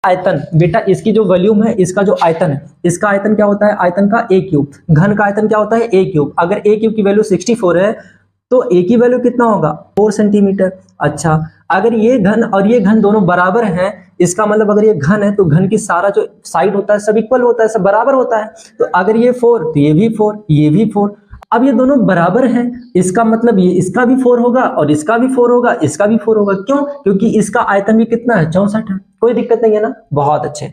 आयतन बेटा, इसकी जो वॉल्यूम है, इसका जो आयतन है, इसका आयतन क्या होता है, आयतन का a क्यूब। घन का आयतन क्या होता है, a क्यूब। अगर a क्यूब की वैल्यू 64 है तो a की वैल्यू कितना होगा, 4 सेंटीमीटर। अच्छा, अगर ये घन और ये घन दोनों बराबर हैं, इसका मतलब अगर ये घन है तो घन की सारा जो साइड होता है सब इक्वल होता है, सब बराबर होता है। तो अगर ये 4 तो ये भी 4, ये भी 4। अब ये दोनों बराबर हैं, इसका मतलब ये इसका भी 4 होगा और इसका भी 4 होगा, इसका भी 4 होगा। क्यों? क्योंकि इसका आयतन भी कितना है, 64 है। कोई दिक्कत नहीं है ना, बहुत अच्छे।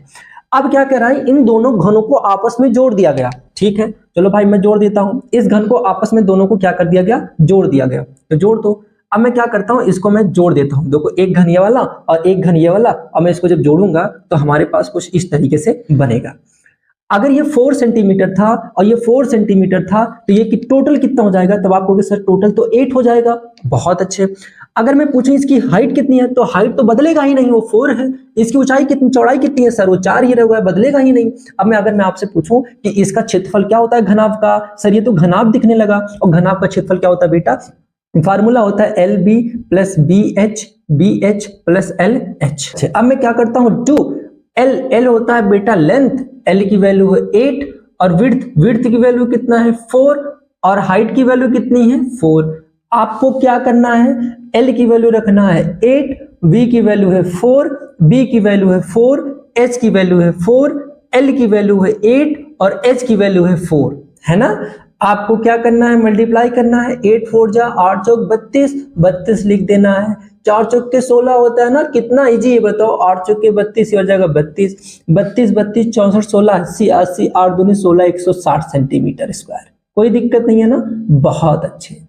अब क्या कर रहा है, इन दोनों घनों को आपस में जोड़ दिया गया। ठीक है, चलो भाई मैं जोड़ देता हूं। इस घन को आपस में दोनों को क्या कर दिया गया, जोड़ दिया गया। तो जोड़ दो। अब मैं क्या करता हूं, इसको मैं जोड़ देता हूं। देखो, एक घन ये वाला और एक घन ये वाला, और मैं इसको जब जोड़ूंगा तो हमारे पास कुछ इस तरीके से बनेगा। अगर ये 4 सेंटीमीटर था और ये 4 सेंटीमीटर था तो ये टोटल कितना हो जाएगा, तब आप कहोगे सर टोटल तो 8 हो जाएगा। बहुत अच्छे। अगर मैं पूछूं इसकी हाइट कितनी है, तो हाइट तो बदलेगा ही नहीं, वो 4 है। इसकी ऊंचाई कितनी, चौड़ाई कितनी है सर, वो 4 ही रहेगा, बदलेगा ही नहीं। अब अगर मैं आपसे पूछूं कि इसका क्षेत्रफल क्या होता है घनाभ का, सर ये तो घनाभ दिखने लगा। और घनाभ का क्षेत्रफल क्या होता है बेटा, फार्मूला होता है L B plus B H plus L H. अब मैं क्या करता हूं, 2 एल होता है बेटा लेंथ, एल की वैल्यू है 8, और विड्थ की वैल्यू कितना है 4, और हाइट की वैल्यू कितनी है 4। आपको क्या करना है, एल की वैल्यू रखना है 8, वी की वैल्यू है 4, बी की वैल्यू है 4, एच की वैल्यू है 4, एल की वैल्यू है 8 और एच की वैल्यू है 4, है ना। आपको क्या करना है, मल्टीप्लाई करना है। 8 4 जा 8 चौक 32, 32 लिख देना है। 4 चौक के 16 होता है ना, कितना इजी है बताओ। 8 चौक के 32 हो जाएगा 32, 32 32 64 16 80 80 8 दूनी 16 160 सेंटीमीटर स्क्वायर। कोई दिक्कत नहीं है ना, बहुत अच्छे।